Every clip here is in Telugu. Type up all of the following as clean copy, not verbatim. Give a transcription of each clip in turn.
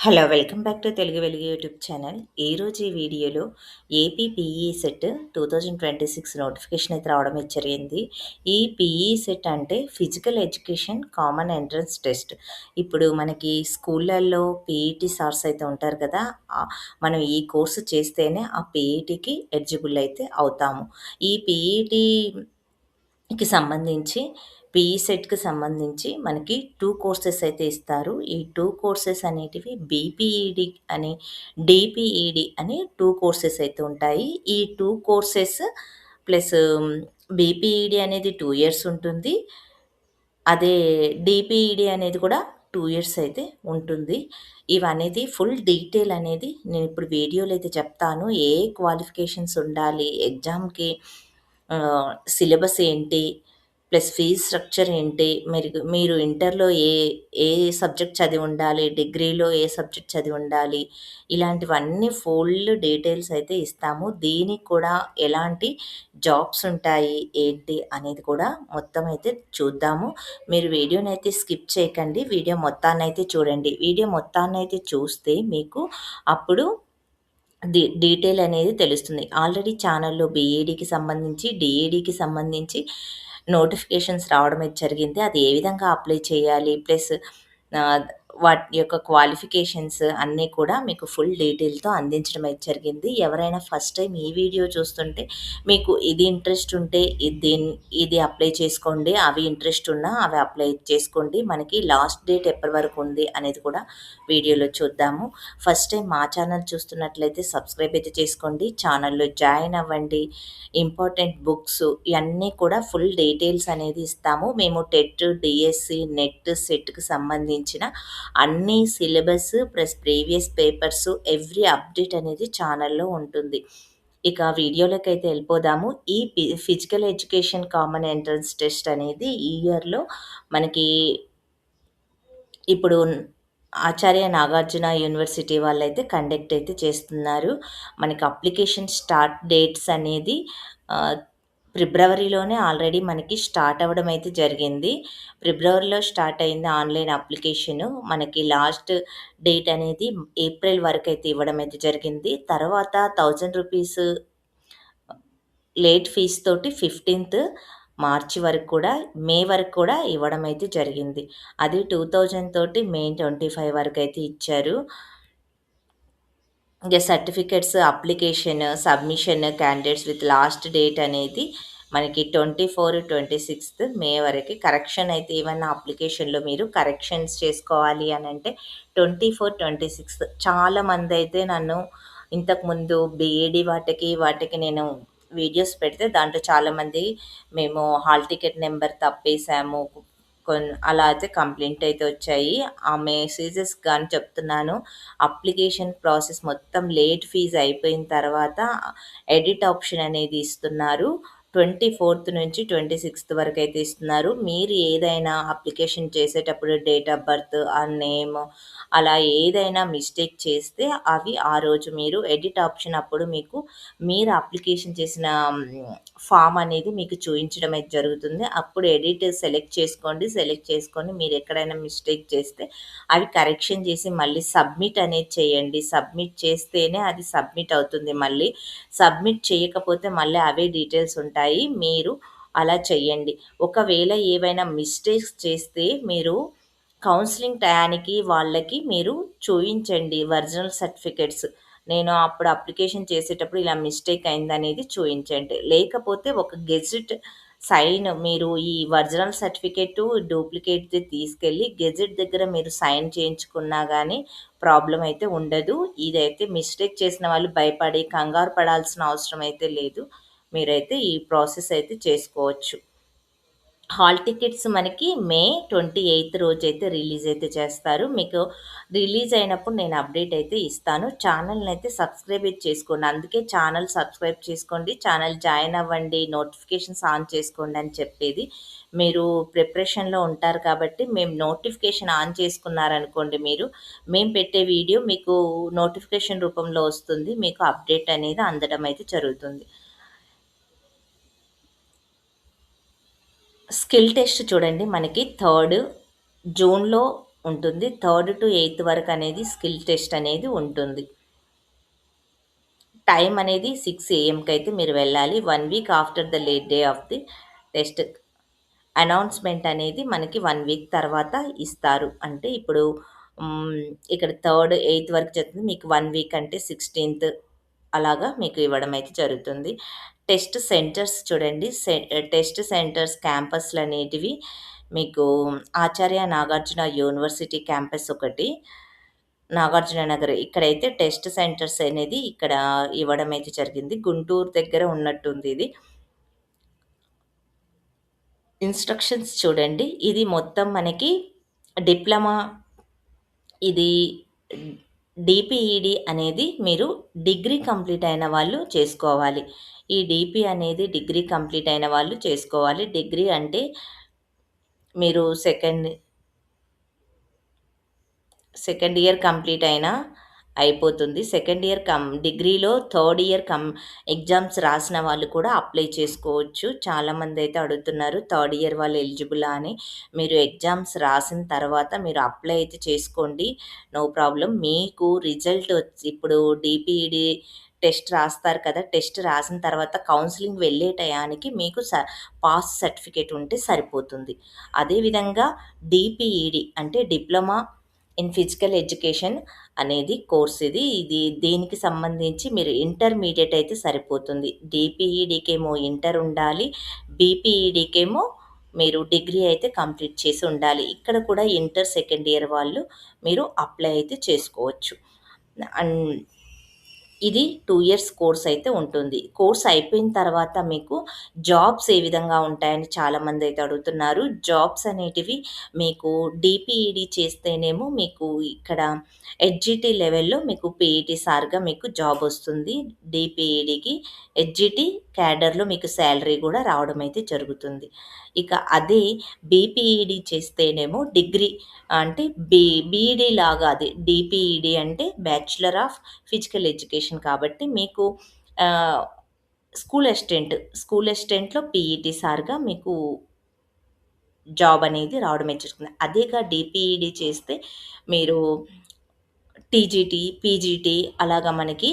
Hello! Welcome back to Telugu వెలుగు యూట్యూబ్ ఛానల్. ఈరోజు ఈ వీడియోలో ఏపీ పీఈ సెట్ 2026 నోటిఫికేషన్ అయితే రావడం అయితే జరిగింది. ఈ పీఈ సెట్ అంటే physical education common entrance test. ఇప్పుడు మనకి స్కూళ్ళల్లో పీఈటీ సార్స్ అయితే ఉంటారు కదా! మనం ఈ కోర్సు చేస్తేనే ఆ పీఈటీకి ఎలిజిబుల్ అయితే అవుతాము. ఈ పీఈటీకి సంబంధించి సెట్‌కి సంబంధించి మనకి 2 కోర్సెస్ అయితే ఇస్తారు. ఈ 2 కోర్సెస్ అనేటివి బీపీఈడీ అని, డీపీఈడీ అని 2 కోర్సెస్ అయితే ఉంటాయి. ఈ 2 కోర్సెస్ ప్లస్ బీపీఈడీ అనేది 2 ఇయర్స్ ఉంటుంది. అదే డీపీఈడీ అనేది కూడా 2 ఇయర్స్ అయితే ఉంటుంది. ఇవనేది ఫుల్ డీటెయిల్ అనేది నేనిప్పుడు వీడియోలో అయితే చెప్తాను. ఏ క్వాలిఫికేషన్స్ ఉండాలి, ఎగ్జామ్‌కి సిలబస్ ఏంటి, ప్లస్ ఫీజ్ స్ట్రక్చర్ ఏంటి, మీరు ఇంటర్‌లో ఏ సబ్జెక్ట్ చదివుండాలి, డిగ్రీలో ఏ సబ్జెక్ట్ చదివుండాలి, ఇలాంటివన్నీ ఫుల్ డీటెయిల్స్ అయితే ఇస్తాము. దీనికి కూడా ఎలాంటి జాబ్స్ ఉంటాయి, ఏంటి అనేది కూడా మొత్తం అయితే చూద్దాము. మీరు వీడియోనైతే స్కిప్ చేయకండి. వీడియో మొత్తాన్నయితే చూడండి. వీడియో మొత్తాన్నయితే చూస్తే మీకు అప్పుడు డీటెయిల్ అనేది తెలుస్తుంది. ఆల్రెడీ ఛానల్‌లో బీఈడీకి సంబంధించి, డీఈడీకి సంబంధించి నోటిఫికేషన్స్ రావడం అయితే జరిగింది. అది ఏ విధంగా అప్లై చేయాలి, ప్లస్ ఆహ్, వాటి యొక్క క్వాలిఫికేషన్స్ అన్నీ కూడా మీకు ఫుల్ డీటెయిల్‌తో అందించడం అయితే జరిగింది. ఎవరైనా ఫస్ట్ టైమ్ ఈ వీడియో చూస్తుంటే మీకు ఇది ఇంట్రెస్ట్ ఉంటే ఇది అప్లై చేసుకోండి. అవి ఇంట్రెస్ట్ ఉన్నా అవి అప్లై చేసుకోండి. మనకి లాస్ట్ డేట్ ఎప్పటి వరకు ఉంది అనేది కూడా వీడియోలో చూద్దాము. ఫస్ట్ టైం మా ఛానల్ చూస్తున్నట్లయితే సబ్స్క్రైబ్ అయితే చేసుకోండి. ఛానల్‌లో జాయిన్ అవ్వండి. ఇంపార్టెంట్ బుక్స్ ఇయన్నీ కూడా ఫుల్ డీటెయిల్స్ అనేది ఇస్తాము. మేము టెట్, డీఎస్సీ, నెట్, సెట్‌కి సంబంధించిన అన్ని syllabus plus previous papers every update అనేది ఛానల్‌లో ఉంటుంది. ఇక వీడియోలోకైతే వెళ్ళిపోదాము. ఈ physical education common entrance test అనేది ఈ ఇయర్‌లో మనకి ఇప్పుడు ఆచార్య నాగార్జున యూనివర్సిటీ వాళ్ళైతే కండక్ట్ అయితే చేస్తున్నారు. మనకి అప్లికేషన్ స్టార్ట్ డేట్స్ అనేది ఆహ్, ఫిబ్రవరిలోనే ఆల్రెడీ మనకి స్టార్ట్ అవ్వడం అయితే జరిగింది. ఫిబ్రవరిలో స్టార్ట్ అయింది ఆన్‌లైన్ అప్లికేషను. మనకి లాస్ట్ డేట్ అనేది ఏప్రిల్ వరకైతే ఇవ్వడం అయితే జరిగింది. తర్వాత రూ. 1000 లేట్ ఫీస్ తోటి 15థ్ మార్చి వరకు కూడా, మే వరకు కూడా ఇవ్వడం అయితే జరిగింది. అది 2000 తోటి మే 25 వరకైతే ఇచ్చారు. ఇంక certificates application, submission candidates with last date అనేది మనకి 24, 26 మే వరకి. కరెక్షన్ అయితే ఏమన్నా అప్లికేషన్‌లో మీరు కరెక్షన్స్ చేసుకోవాలి అనంటే 24, 26 చాలామందైతే నన్ను ఇంతకుముందు బీఈడీ వాటికి నేను వీడియోస్ పెడితే దాంట్లో చాలామంది మేము హాల్ టికెట్ నెంబర్ తప్పేసాము. అలా అయితే కంప్లెయింట్ అయితే వచ్చాయి. ఆ మెసేజెస్ గాని చెప్తున్నాను. అప్లికేషన్ ప్రాసెస్ మొత్తం లేట్ ఫీజ్ అయిపోయిన తర్వాత ఎడిట్ ఆప్షన్ అనేది ఇస్తున్నారు. 24 నుంచి 26 వరకైతే ఇస్తున్నారు. మీరు ఏదైనా అప్లికేషన్ చేసేటప్పుడు డేట్ ఆఫ్ బర్త్, ఆ నేమ్ అలా ఏదైనా మిస్టేక్ చేస్తే అవి ఆ రోజు మీరు ఎడిట్ ఆప్షన్ అప్పుడు మీకు మీరు అప్లికేషన్ చేసిన ఫామ్ అనేది మీకు చూయించడం అయితే జరుగుతుంది. అప్పుడు ఎడిట్ సెలెక్ట్ చేసుకోండి. సెలెక్ట్ చేసుకొని మీరు ఎక్కడైనా మిస్టేక్ చేస్తే అవి కరెక్షన్ చేసి మళ్ళీ సబ్మిట్ అనేది చేయండి. సబ్మిట్ చేస్తేనే అది సబ్మిట్ అవుతుంది మళ్ళీ. సబ్మిట్ చేయకపోతే మళ్ళీ అవే డీటెయిల్స్ ఉంటాయి. మీరు అలా చేయండి. ఒకవేళ ఏవైనా మిస్టేక్స్ చేస్తే మీరు కౌన్సెలింగ్ టయానికి వాళ్ళకి మీరు చూయించండి ఒరిజినల్ సర్టిఫికేట్స్. నేను అప్పుడు అప్లికేషన్ చేసేటప్పుడు ఇలా మిస్టేక్ అయిందనేది చూయించండి. లేకపోతే ఒక గెజిట్ సైన్ మీరు ఈ ఒరిజినల్ సర్టిఫికేటు, డూప్లికేట్‌ది తీసుకెళ్ళి గెజిట్ దగ్గర మీరు సైన్ చేయించుకున్నా గానీ ప్రాబ్లమ్ అయితే ఉండదు. ఇదైతే మిస్టేక్ చేసిన వాళ్ళు భయపడి కంగారు పడాల్సిన అవసరం అయితే లేదు. మీరైతే ఈ ప్రాసెస్ అయితే చేసుకోవచ్చు. హాల్ టికెట్స్ మనకి మే 28 రోజైతే రిలీజ్ అయితే చేస్తారు. మీకు రిలీజ్ అయినప్పుడు నేను అప్డేట్ అయితే ఇస్తాను. ఛానల్‌నైతే సబ్స్క్రైబ్ అయితే చేసుకోండి. అందుకే ఛానల్ సబ్స్క్రైబ్ చేసుకోండి. ఛానల్ జాయిన్ అవ్వండి. నోటిఫికేషన్స్ ఆన్ చేసుకోండి అని చెప్పేది. మీరు ప్రిపరేషన్‌లో ఉంటారు కాబట్టి మేము నోటిఫికేషన్ ఆన్ చేసుకున్నారనుకోండి మీరు, మేము పెట్టే వీడియో మీకు నోటిఫికేషన్ రూపంలో వస్తుంది. మీకు అప్డేట్ అనేది అందడం అయితే జరుగుతుంది. స్కిల్ టెస్ట్ చూడండి మనకి 3 జూన్‌లో ఉంటుంది. 3-8 వరకు అనేది స్కిల్ టెస్ట్ అనేది ఉంటుంది. టైం అనేది 6 ఏఎంకైతే మీరు వెళ్ళాలి. 1 week after the late day of the test. Announcement అనేది మనకి 1 వీక్ తర్వాత ఇస్తారు. అంటే ఇప్పుడు హ్మ్, ఇక్కడ 8 వరకు జరుగుతుంది. మీకు 1 వీక్ అంటే 16థ్ అలాగా మీకు ఇవ్వడం అయితే జరుగుతుంది. టెస్ట్ సెంటర్స్ చూడండి. టెస్ట్ సెంటర్స్ క్యాంపస్‌లనేటివి మీకు ఆచార్య నాగార్జున యూనివర్సిటీ క్యాంపస్ ఒకటి, నాగార్జున నగర్ ఇక్కడైతే టెస్ట్ సెంటర్స్ అనేది ఇక్కడ ఇవ్వడం అయితే జరిగింది. గుంటూరు దగ్గర ఉన్నట్టుంది ఇది. ఇన్‌స్ట్రక్షన్స్ చూడండి. ఇది మొత్తం మనకి డిప్లొమా ఇది డీపీఈడీ అనేది మీరు డిగ్రీ కంప్లీట్ అయిన వాళ్ళు చేసుకోవాలి. ఈ డీపీ అనేది డిగ్రీ కంప్లీట్ అయిన వాళ్ళు చేసుకోవాలి. డిగ్రీ అంటే మీరు సెకండ్ ఇయర్ కంప్లీట్ అయినా అయిపోతుంది. సెకండ్ ఇయర్ డిగ్రీలో థర్డ్ ఇయర్ ఎగ్జామ్స్ రాసిన వాళ్ళు కూడా అప్లై చేసుకోవచ్చు. చాలామందైతే అడుగుతున్నారు థర్డ్ ఇయర్ వాళ్ళు ఎలిజిబులా అని. మీరు ఎగ్జామ్స్ రాసిన తర్వాత మీరు అప్లై అయితే చేసుకోండి. No problem. మీకు రిజల్ట్ వచ్చి ఇప్పుడు డీపీఈడీ టెస్ట్ రాస్తారు కదా! టెస్ట్ రాసిన తర్వాత కౌన్సెలింగ్ వెళ్ళే టయానికి మీకు పాస్ సర్టిఫికేట్ ఉంటే సరిపోతుంది. అదేవిధంగా డీపీఈడీ అంటే డిప్లొమా ఇన్ ఫిజికల్ ఎడ్యుకేషన్ అనేది కోర్స్ ఇది. దీనికి సంబంధించి మీరు ఇంటర్మీడియేట్ అయితే సరిపోతుంది. డీపీఈడీకేమో ఇంటర్ ఉండాలి. బీపీఈడీకేమో మీరు డిగ్రీ అయితే కంప్లీట్ చేసి ఉండాలి. ఇక్కడ కూడా ఇంటర్ సెకండ్ ఇయర్ వాళ్ళు మీరు అప్లై అయితే చేసుకోవచ్చు. అండ్ ఇది 2 ఇయర్స్ కోర్స్ అయితే ఉంటుంది. కోర్స్ అయిపోయిన తర్వాత మీకు జాబ్స్ ఏ విధంగా ఉంటాయని చాలామంది అయితే అడుగుతున్నారు. జాబ్స్ అనేటివి మీకు డీపీఈడీ చేస్తేనేమో మీకు ఇక్కడ హెచ్‌జిటి లెవెల్‌లో మీకు పీఈటీ సార్‌గా మీకు జాబ్ వస్తుంది. డీపీఈడీకి హెచ్‌జిటి క్యాడర్‌లో మీకు సాలరీ కూడా రావడం అయితే జరుగుతుంది. ఇక అదే బీపీఈడీ చేస్తేనేమో డిగ్రీ అంటే బీఈడీ లాగా అది డీపీఈడీ అంటే బ్యాచిలర్ ఆఫ్ ఫిజికల్ ఎడ్యుకేషన్ కాబట్టి మీకు ఆహ్, స్కూల్ అసిస్టెంట్‌లో పీఈటీ సార్‌గా మీకు జాబ్ అనేది రావడమే జరుగుతుంది. అదేగా డీపీఈడీ చేస్తే మీరు టీజీటీ, పీజీటీ అలాగా మనకి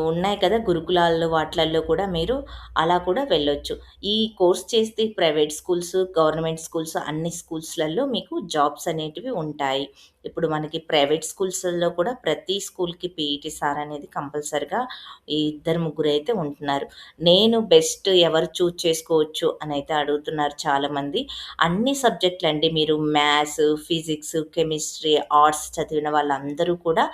ఉన్నాయి కదా! గురుకులాల్లో వాట్లల్లో కూడా మీరు అలా కూడా వెళ్ళొచ్చు. ఈ కోర్స్ చేస్తే ప్రైవేట్ స్కూల్స్, గవర్నమెంట్ స్కూల్స్ అన్ని స్కూల్స్‌లలో మీకు జాబ్స్ అనేటివి ఉంటాయి. ఇప్పుడు మనకి ప్రైవేట్ స్కూల్స్‌లో కూడా ప్రతి స్కూల్‌కి పీఈటీ సార్ అనేది కంపల్సరీగా ఈ ఇద్దరు ముగ్గురైతే ఉంటున్నారు. నేను బెస్ట్ ఎవరు చూజ్ చేసుకోవచ్చు అనైతే అడుగుతున్నారు చాలామంది. అన్ని సబ్జెక్టులండి మీరు మ్యాథ్స్, ఫిజిక్స్, కెమిస్ట్రీ, ఆర్ట్స్ చదివిన వాళ్ళందరూ కూడా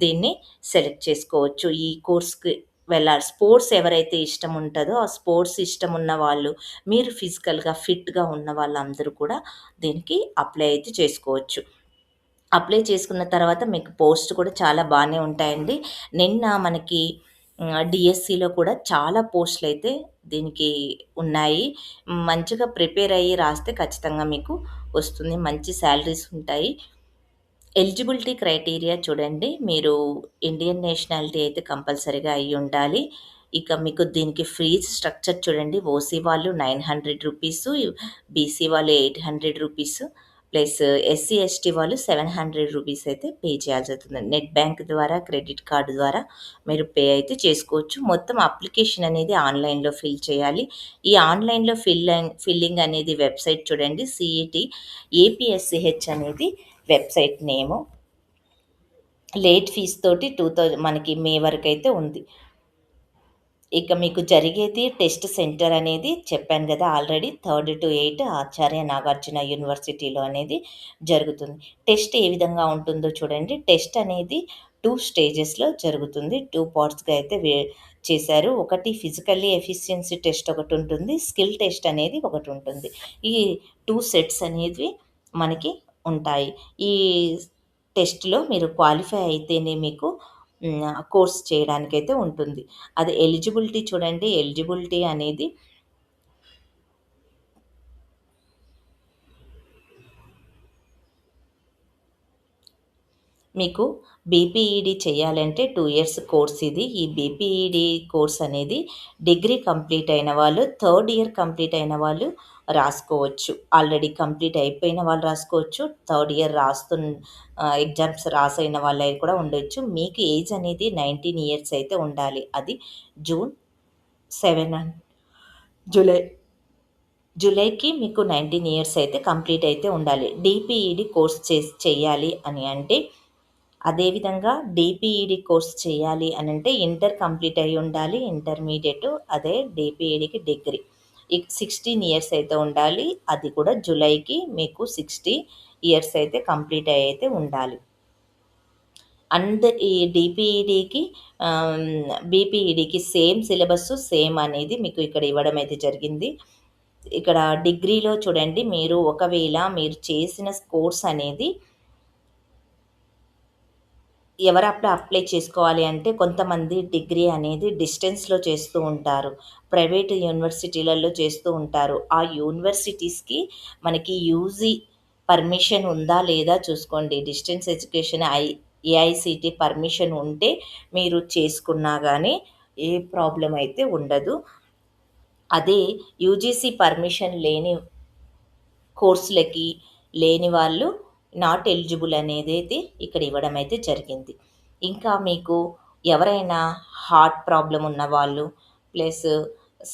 దీన్ని సెలెక్ట్ చేసుకోవచ్చు. ఈ కోర్స్‌కి వెళ్ళాలి. స్పోర్ట్స్ ఎవరైతే ఇష్టం ఉంటదో, ఆ స్పోర్ట్స్ ఇష్టం ఉన్న వాళ్ళు, మీరు ఫిజికల్‌గా ఫిట్‌గా ఉన్న వాళ్ళందరూ కూడా దీనికి అప్లై అయితే చేసుకోవచ్చు. అప్లై చేసుకున్న తర్వాత మీకు పోస్ట్ కూడా చాలా బానే ఉంటాయండి. నిన్న మనకి డీఎస్సీలో కూడా చాలా పోస్టులయితే దీనికి ఉన్నాయి. మంచిగా ప్రిపేర్ అయ్యి రాస్తే ఖచ్చితంగా మీకు వస్తుంది. మంచి సాలరీస్ ఉంటాయి. ఎలిజిబిలిటీ క్రైటీరియా చూడండి. మీరు ఇండియన్ నేషనాలిటీ అయితే కంపల్సరీగా అయ్యుండాలి. ఇక మీకు దీనికి ఫీజ్ స్ట్రక్చర్ చూడండి. ఓసీ వాళ్ళు ₹900, బీసీ వాళ్ళు ₹800 ప్లస్ ఎస్సీ, ఎస్టీ వాళ్ళు ₹700 అయితే పే చేయాల్సవుతుంది. నెట్ బ్యాంక్ ద్వారా, క్రెడిట్ కార్డ్ ద్వారా మీరు పే అయితే చేసుకోవచ్చు. మొత్తం అప్లికేషన్ అనేది ఆన్‌లైన్‌లో ఫిల్ చేయాలి. ఈ ఆన్‌లైన్‌లో ఫిల్లింగ్ అనేది వెబ్‌సైట్ చూడండి. సీఈటీ ఏపీఎస్‌సీహెచ్ అనేది వెబ్‌సైట్ నేము. లేట్ ఫీజ్ తోటి 2000 మనకి మే వరకైతే ఉంది. ఇక మీకు జరిగేది టెస్ట్ సెంటర్ అనేది చెప్పాను గదా! ఆల్రెడీ 3-8 ఆచార్య నాగార్జున యూనివర్సిటీలో అనేది జరుగుతుంది. టెస్ట్ ఏ విధంగా ఉంటుందో చూడండి. టెస్ట్ అనేది 2 స్టేజెస్‌లో జరుగుతుంది. 2 పార్ట్స్‌గా అయితే చేశారు. ఒకటి ఫిజికల్లీ ఎఫిషియన్సీ టెస్ట్ ఒకటుంటుంది. స్కిల్ టెస్ట్ అనేది ఒకటుంటుంది. ఈ 2 సెట్స్ అనేవి మనకి ఉంటాయి. ఈ టెస్ట్‌లో మీరు క్వాలిఫై అయితేనే మీకు కోర్స్ చేయడానికైతే ఉంటుంది. అది ఎలిజిబిలిటీ చూడండి. ఎలిజిబిలిటీ అనేది మీకు బీపీఈడీ చేయాలంటే 2 ఇయర్స్ కోర్స్ ఇది. ఈ బీపీఈడీ కోర్స్ అనేది డిగ్రీ కంప్లీట్ అయిన వాళ్ళు, థర్డ్ ఇయర్ కంప్లీట్ అయిన వాళ్ళు రాసుకోవచ్చు. ఆల్రెడీ కంప్లీట్ అయిపోయిన వాళ్ళు రాసుకోవచ్చు. థర్డ్ ఇయర్ ఎగ్జామ్స్ రాసైన వాళ్ళయి కూడా ఉండొచ్చు. మీకు ఏజ్ అనేది 19 ఇయర్స్ అయితే ఉండాలి. అది జూన్ 7 జూలై జూలైకి మీకు 19 ఇయర్స్ అయితే కంప్లీట్ అయితే ఉండాలి. డీపీఈడీ కోర్స్ చెయ్యాలి అని అంటే అదేవిధంగా డీపీఈడీ కోర్స్ చేయాలి అనంటే ఇంటర్ కంప్లీట్ అయ్యి ఉండాలి. ఇంటర్మీడియేట్ అదే డీపీఈడీకి డిగ్రీ. 16 ఇయర్స్ అయితే ఉండాలి. అది కూడా జూలైకి మీకు 60 ఇయర్స్ అయితే కంప్లీట్ అయ్యి అయితే ఉండాలి. అండ్ ఈ డీపీఈడీకి బీపీఈడీకి సేమ్ సిలబస్సు సేమ్ అనేది మీకు ఇక్కడ ఇవ్వడం అయితే జరిగింది. ఇక్కడ డిగ్రీలో చూడండి, మీరు చేసిన కోర్స్ అనేది ఎవరప్పుడు అప్లై చేసుకోవాలి అంటే కొంతమంది డిగ్రీ అనేది డిస్టెన్స్‌లో చేస్తూ ఉంటారు. ప్రైవేట్ యూనివర్సిటీలలో చేస్తూ ఉంటారు. ఆ యూనివర్సిటీస్‌కి మనకి యూజీ పర్మిషన్ ఉందా లేదా చూసుకోండి. డిస్టెన్స్ ఎడ్యుకేషన్ ఏఐసీటీ పర్మిషన్ ఉంటే మీరు చేసుకున్నా గానీ ఏ ప్రాబ్లమ్ అయితే ఉండదు. అదే యూజీసీ పర్మిషన్ లేని కోర్సులకి లేని వాళ్ళు నాట్ ఎలిజిబుల్ అనేదైతే ఇక్కడ ఇవ్వడం అయితే జరిగింది. ఇంకా మీకు ఎవరైనా హార్ట్ ప్రాబ్లమ్ ఉన్నవాళ్ళు, ప్లస్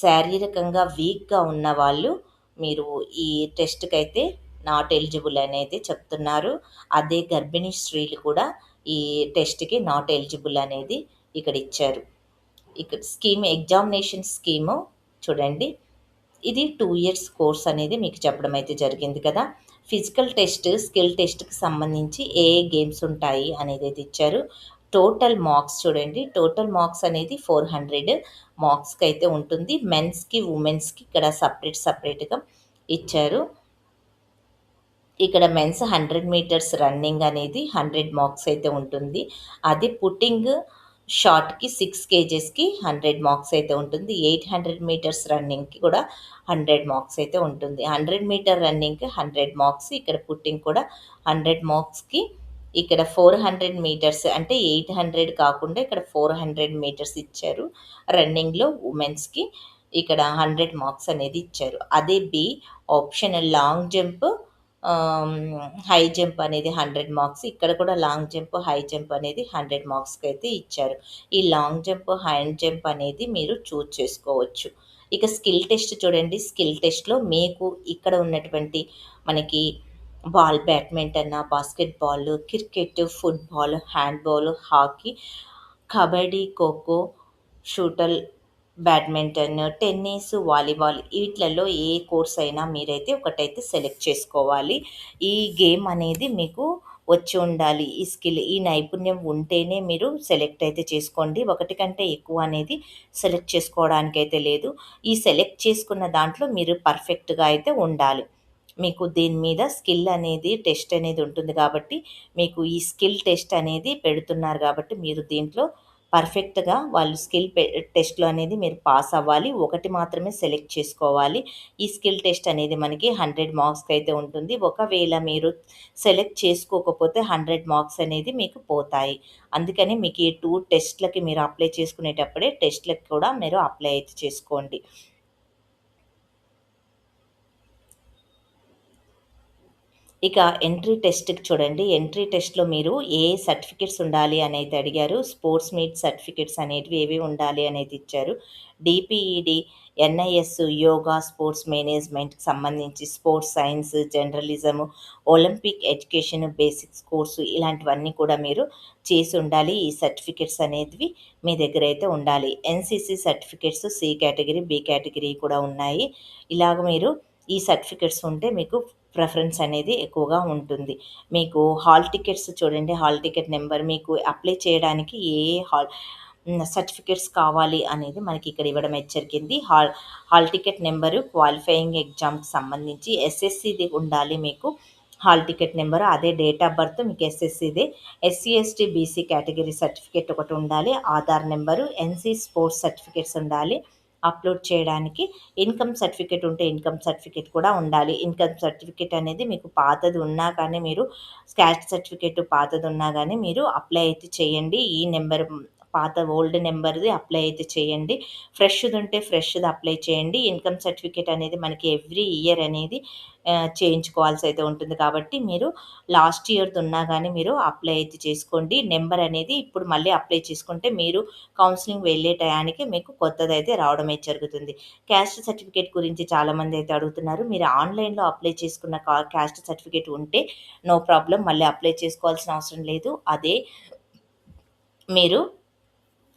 శారీరకంగా వీక్‌గా ఉన్నవాళ్ళు మీరు ఈ టెస్ట్‌కైతే నాట్ ఎలిజిబుల్ అనేది చెప్తున్నారు. అదే గర్భిణీ స్త్రీలు కూడా ఈ టెస్ట్‌కి నాట్ ఎలిజిబుల్ అనేది ఇక్కడ ఇచ్చారు. ఇక్కడ ఎగ్జామినేషన్ స్కీము చూడండి. ఇది 2 ఇయర్స్ కోర్స్ అనేది మీకు చెప్పడం అయితే జరిగింది కదా! ఫిజికల్ టెస్ట్, స్కిల్ టెస్ట్‌కి సంబంధించి ఏ గేమ్స్ ఉంటాయి అనేదైతే ఇచ్చారు. టోటల్ మార్క్స్ చూడండి. టోటల్ మార్క్స్ అనేది 400 మార్క్స్‌కైతే ఉంటుంది. మెన్స్‌కి, వుమెన్స్‌కి ఇక్కడ సెపరేట్‌గా ఇచ్చారు. ఇక్కడ మెన్స్ 100 మీటర్స్ రన్నింగ్ అనేది 100 మార్క్స్ అయితే ఉంటుంది. అది పుట్టింగ్ షాట్‌కి 6 కేజెస్‌కి 100 మార్క్స్ అయితే ఉంటుంది. 800 మీటర్స్ రన్నింగ్‌కి కూడా 100 మార్క్స్ అయితే ఉంటుంది. 100 మీటర్ రన్నింగ్‌కి 100 మార్క్స్. ఇక్కడ పుట్టింగ్ కూడా 100 మార్క్స్‌కి ఇక్కడ 400 మీటర్స్ అంటే 800 కాకుండా ఇక్కడ 400 మీటర్స్ ఇచ్చారు. రన్నింగ్‌లో వుమెన్స్‌కి ఇక్కడ 100 మార్క్స్ అనేది ఇచ్చారు. అదే B option long jump, high jump అనేది 100 మార్క్స్. ఇక్కడ కూడా లాంగ్ జంప్, హై జంప్ అనేది 100 మార్క్స్‌కైతే ఇచ్చారు. ఈ లాంగ్ జంప్, హై జంప్ అనేది మీరు చూజ్ చేసుకోవచ్చు. ఇక స్కిల్ టెస్ట్ చూడండి. స్కిల్ టెస్ట్‌లో మీకు ఇక్కడ ఉన్నటువంటి మనకి badminton, basketball, cricket, football, handball, hockey, kabaddi, kho kho, shuttle, badminton, tennis, volleyball వీటిలలో ఏ కోర్స్ అయినా మీరైతే ఒకటైతే సెలెక్ట్ చేసుకోవాలి. ఈ గేమ్ అనేది మీకు వచ్చి ఉండాలి. ఈ నైపుణ్యం ఉంటేనే మీరు సెలెక్ట్ అయితే చేసుకోండి. ఒకటి కంటే ఎక్కువ అనేది సెలెక్ట్ చేసుకోవడానికైతే లేదు. ఈ సెలెక్ట్ చేసుకున్న దాంట్లో మీరు పర్ఫెక్ట్‌గా అయితే ఉండాలి. మీకు దీని మీద స్కిల్ అనేది టెస్ట్ అనేది ఉంటుంది కాబట్టి మీకు ఈ స్కిల్ టెస్ట్ అనేది పెడుతున్నారు కాబట్టి మీరు దీంట్లో పర్ఫెక్ట్‌గా వాళ్ళు టెస్ట్‌లో అనేది మీరు పాస్ అవ్వాలి. ఒకటి మాత్రమే సెలెక్ట్ చేసుకోవాలి. ఈ స్కిల్ టెస్ట్ అనేది మనకి 100 మార్క్స్‌కైతే ఉంటుంది. ఒకవేళ మీరు సెలెక్ట్ చేసుకోకపోతే 100 మార్క్స్ అనేది మీకు పోతాయి. అందుకని మీకు ఈ 2 టెస్ట్‌లకి మీరు అప్లై చేసుకునేటప్పుడే టెస్ట్‌లకి కూడా మీరు అప్లై అయితే చేసుకోండి. ఇక ఎంట్రీ టెస్ట్‌కి చూడండి. ఎంట్రీ టెస్ట్‌లో మీరు ఏ సర్టిఫికేట్స్ ఉండాలి అనైతే అడిగారు. స్పోర్ట్స్ మీట్ సర్టిఫికేట్స్ అనేటివి ఏవి ఉండాలి అనేది ఇచ్చారు. డీపీఈడీ, ఎన్ఐఎస్, యోగా, స్పోర్ట్స్ మేనేజ్మెంట్‌కి సంబంధించి sports science, journalism, Olympic education basics course ఇలాంటివన్నీ కూడా మీరు చేసి ఉండాలి. ఈ సర్టిఫికేట్స్ అనేటివి మీ దగ్గర అయితే ఉండాలి. NCC certificates C category, B category కూడా ఉన్నాయి. ఇలాగ మీరు ఈ సర్టిఫికేట్స్ ఉంటే మీకు ప్రిఫరెన్స్ అనేది ఎక్కువగా ఉంటుంది. మీకు హాల్ టికెట్స్ చూడండి. హాల్ టికెట్ నెంబర్ మీకు అప్లై చేయడానికి ఏ సర్టిఫికేట్స్ కావాలి అనేది మనకి ఇక్కడ ఇవ్వడం అయితే జరిగింది. హాల్ టికెట్ నెంబరు క్వాలిఫైయింగ్ ఎగ్జామ్‌కి సంబంధించి ఎస్ఎస్‌సిది ఉండాలి మీకు. హాల్ టికెట్ నెంబరు అదే డేట్ ఆఫ్ బర్త్ మీకు ఎస్ఎస్‌సిదే. SC, ST, BC category certificate ఒకటి ఉండాలి. Aadhaar number, NC sports certificates ఉండాలి. అప్లోడ్ చేయడానికి ఇన్‌కమ్ సర్టిఫికేట్ ఉంటే ఇన్‌కమ్ సర్టిఫికేట్ కూడా ఉండాలి. ఇన్‌కమ్ సర్టిఫికేట్ అనేది మీకు పాతది ఉన్నా కానీ క్యాస్ట్ సర్టిఫికేట్ పాతది ఉన్నా గానీ మీరు అప్లై అయితే చేయండి. ఈ నెంబర్ పాత ఓల్డ్ నెంబర్‌ది అప్లై అయితే చేయండి. ఫ్రెష్‌ది ఉంటే ఫ్రెష్‌ది అప్లై చేయండి. ఇన్‌కమ్ సర్టిఫికేట్ అనేది మనకి ఎవ్రీ ఇయర్ అనేది చేయించుకోవాల్సి అయితే ఉంటుంది కాబట్టి మీరు లాస్ట్ ఇయర్‌ది ఉన్నా గానీ మీరు అప్లై అయితే చేసుకోండి. నెంబర్ అనేది ఇప్పుడు మళ్ళీ అప్లై చేసుకుంటే మీరు కౌన్సెలింగ్ వెళ్ళే టయానికి మీకు కొత్తదైతే రావడమే జరుగుతుంది. క్యాస్ట్ సర్టిఫికేట్ గురించి చాలామంది అయితే అడుగుతున్నారు. మీరు ఆన్‌లైన్‌లో అప్లై చేసుకున్న క్యాస్ట్ సర్టిఫికేట్ ఉంటే నో ప్రాబ్లమ్, మళ్ళీ అప్లై చేసుకోవాల్సిన అవసరం లేదు. అదే మీరు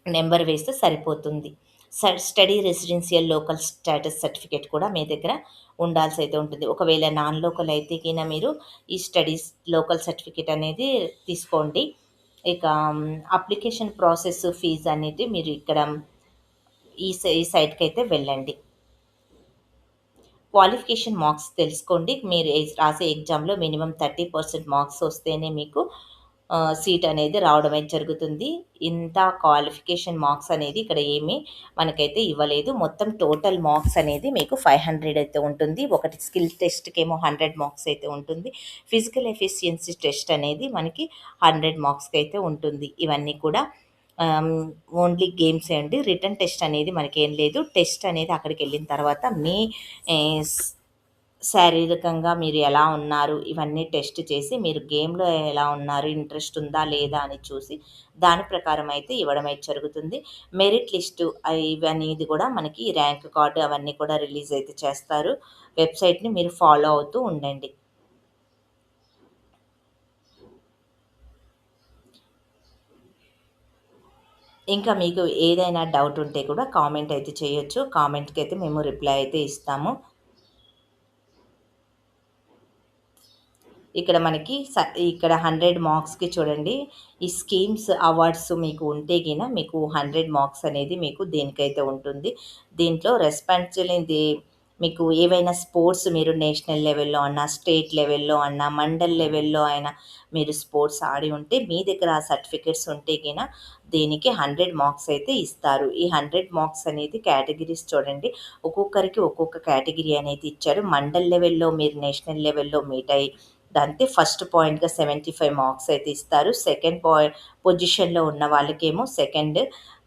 నెంబర్ వేస్తే సరిపోతుంది. Study residential local status certificate కూడా మీ దగ్గర ఉండాల్సి అయితే ఉంటుంది. ఒకవేళ నాన్ లోకల్ అయితే గిన మీరు ఈ స్టడీస్ లోకల్ సర్టిఫికేట్ అనేది తీసుకోండి. ఇక అప్లికేషన్ ప్రాసెస్ ఫీజ్ అనేది మీరు ఇక్కడ ఈ సైట్‌కైతే వెళ్ళండి. క్వాలిఫికేషన్ మార్క్స్ తెలుసుకోండి. మీరు రాసే ఎగ్జామ్‌లో మినిమమ్ 30% మార్క్స్ వస్తేనే మీకు సీట్ అనేది రావడం అయితే జరుగుతుంది. ఇంత క్వాలిఫికేషన్ మార్క్స్ అనేది ఇక్కడ ఏమీ మనకైతే ఇవ్వలేదు. మొత్తం టోటల్ మార్క్స్ అనేది మీకు 500 అయితే ఉంటుంది. ఒకటి స్కిల్ టెస్ట్‌కేమో 100 మార్క్స్ అయితే ఉంటుంది. ఫిజికల్ ఎఫిషియన్సీ టెస్ట్ అనేది మనకి 100 మార్క్స్‌కి అయితే ఉంటుంది. ఇవన్నీ కూడా ఆహ్, ఓన్లీ గేమ్సే అండి. రిటన్ టెస్ట్ అనేది మనకేం లేదు. టెస్ట్ అనేది అక్కడికెళ్ళిన తర్వాత మీ eh, స్ శారీరకంగా మీరు ఎలా ఉన్నారు ఇవన్నీ టెస్ట్ చేసి మీరు గేమ్‌లో ఎలా ఉన్నారు, ఇంట్రెస్ట్ ఉందా లేదా అని చూసి దాని ప్రకారం అయితే ఇవ్వడం అయితే జరుగుతుంది. మెరిట్ లిస్టు ఇవనేది కూడా మనకి ర్యాంక్ కార్డ్ అవన్నీ కూడా రిలీజ్ అయితే చేస్తారు. వెబ్‌సైట్‌ని మీరు ఫాలో అవుతూ ఉండండి. ఇంకా మీకు ఏదైనా డౌట్ ఉంటే కూడా కామెంట్ అయితే చేయొచ్చు. కామెంట్‌కైతే మేము రిప్లై అయితే ఇస్తాము. ఇక్కడ మనకి ఇక్కడ 100 మార్క్స్‌కి చూడండి. ఈ స్కీమ్స్, అవార్డ్స్ మీకు ఉంటే గిన మీకు 100 మార్క్స్ అనేది మీకు దేనికైతే ఉంటుంది. దీంట్లో రెస్పాన్సిబిలిటీ మీకు ఏవైనా స్పోర్ట్స్ మీరు నేషనల్ లెవెల్‌లో అన్నా, స్టేట్ లెవెల్‌లో అన్నా, మండల్ లెవెల్‌లో అయినా మీరు స్పోర్ట్స్ ఆడి ఉంటే మీ దగ్గర ఆ సర్టిఫికేట్స్ ఉంటే గిన దీనికి 100 మార్క్స్ అయితే ఇస్తారు. ఈ 100 మార్క్స్ అనేది కేటగిరీస్ చూడండి. ఒక్కొక్కరికి ఒక్కొక్క కేటగిరీ అనేది ఇచ్చారు. మండల్ లెవెల్‌లో మీరు నేషనల్ లెవెల్‌లో మీట్ అయ్యి దాంతే ఫస్ట్ పాయింట్‌గా 75 మార్క్స్ అయితే ఇస్తారు. సెకండ్ పొజిషన్‌లో ఉన్న వాళ్ళకేమో సెకండ్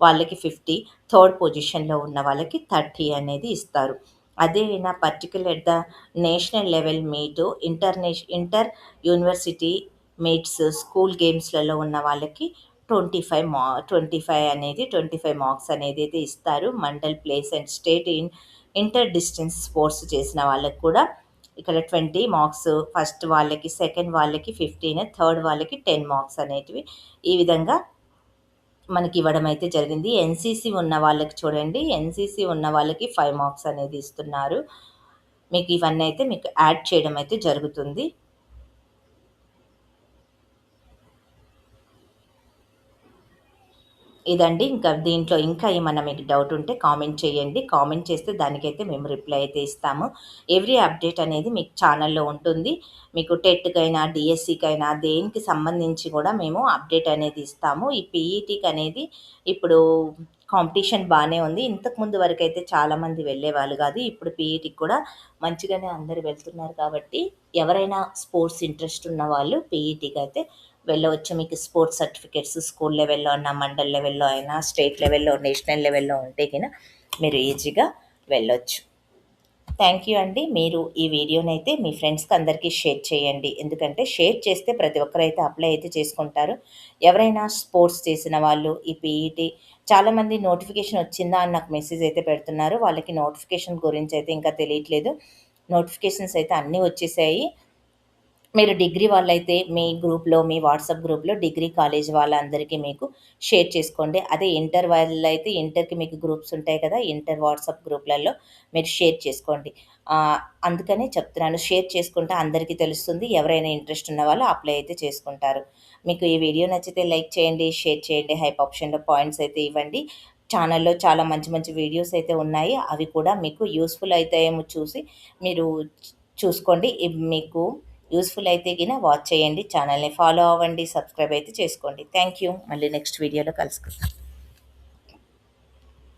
వాళ్ళకి 50, థర్డ్ పొజిషన్‌లో ఉన్న వాళ్ళకి 30 అనేది ఇస్తారు. అదే నా particular national level meet inter university meets school గేమ్స్‌లలో ఉన్న వాళ్ళకి 25 మార్క్స్ అనేది అయితే ఇస్తారు. Mandal place and state inter distance sports చేసిన వాళ్ళకి కూడా ఇక్కడ 20 మార్క్స్, ఫస్ట్ వాళ్ళకి, సెకండ్ వాళ్ళకి 15, థర్డ్ వాళ్ళకి 10 మార్క్స్ అనేటివి ఈ విధంగా మనకి ఇవ్వడం అయితే జరిగింది. ఎన్‌సీసీ ఉన్న వాళ్ళకి చూడండి. ఎన్‌సీసీ ఉన్న వాళ్ళకి 5 మార్క్స్ అనేది ఇస్తున్నారు. మీకు ఇవన్నీ అయితే మీకు యాడ్ చేయడం అయితే జరుగుతుంది. ఇదండి. ఇంకా దీంట్లో ఇంకా ఏమన్నా మీకు డౌట్ ఉంటే కామెంట్ చేయండి. కామెంట్ చేస్తే దానికైతే మేము రిప్లై అయితే ఇస్తాము. ఎవ్రీ అప్డేట్ అనేది మీకు ఛానల్‌లో ఉంటుంది. మీకు టెట్‌కైనా, డీఎస్సీకైనా దేనికి సంబంధించి కూడా మేము అప్డేట్ అనేది ఇస్తాము. ఈ పీఈటీకి అనేది ఇప్పుడు కాంపిటీషన్ బానే ఉంది. ఇంతకుముందు వరకైతే చాలామంది వెళ్ళేవాళ్ళు కాదు. ఇప్పుడు పీఈటీకి కూడా మంచిగానే అందరూ వెళ్తున్నారు కాబట్టి ఎవరైనా స్పోర్ట్స్ ఇంట్రెస్ట్ ఉన్న వాళ్ళు పీఈటీకి అయితే వెళ్ళవచ్చు. మీకు స్పోర్ట్స్ సర్టిఫికేట్స్ స్కూల్ లెవెల్‌లో అన్నా, మండల్ లెవెల్‌లో అయినా, స్టేట్ లెవెల్‌లో, నేషనల్ లెవెల్‌లో ఉంటే గిన మీరు ఈజీగా వెళ్ళొచ్చు. థ్యాంక్ యూ అండి. మీరు ఈ వీడియోనైతే మీ ఫ్రెండ్స్‌కి అందరికీ షేర్ చేయండి. ఎందుకంటే షేర్ చేస్తే ప్రతి ఒక్కరైతే అప్లై అయితే చేసుకుంటారు. ఎవరైనా స్పోర్ట్స్ చేసిన వాళ్ళు ఈ పీఈటీ చాలామంది నోటిఫికేషన్ వచ్చిందా అని నాకు మెసేజ్ అయితే పెడుతున్నారు. వాళ్ళకి నోటిఫికేషన్ గురించి అయితే ఇంకా తెలియట్లేదు. నోటిఫికేషన్స్ అయితే అన్నీ వచ్చేసాయి. మీరు డిగ్రీ వాళ్ళైతే మీ గ్రూప్‌లో, మీ వాట్సాప్ గ్రూప్‌లో డిగ్రీ కాలేజ్ వాళ్ళందరికీ మీకు షేర్ చేసుకోండి. అదే ఇంటర్ వాళ్ళైతే ఇంటర్‌కి మీకు గ్రూప్స్ ఉంటాయి కదా! ఇంటర్ వాట్సాప్ గ్రూప్‌లలో మీరు షేర్ చేసుకోండి. అందుకనే చెప్తున్నాను. షేర్ చేసుకుంటే అందరికీ తెలుస్తుంది. ఎవరైనా ఇంట్రెస్ట్ ఉన్న వాళ్ళు అప్లై అయితే చేసుకుంటారు. మీకు ఈ వీడియో నచ్చితే లైక్ చేయండి, షేర్ చేయండి, హైప్ ఆప్షన్‌లో పాయింట్స్ అయితే ఇవ్వండి. ఛానల్‌లో చాలా మంచి మంచి వీడియోస్ అయితే ఉన్నాయి. అవి కూడా మీకు యూజ్‌ఫుల్ అయితాయేమో చూసి మీరు చూసుకోండి. మీకు యూజ్‌ఫుల్ అయితే గిన వాచ్ చేయండి. ఛానల్‌ని ఫాలో అవ్వండి. సబ్స్క్రైబ్ అయితే చేసుకోండి. Thank you. మళ్ళీ నెక్స్ట్ వీడియోలో కలుసుకుందాం.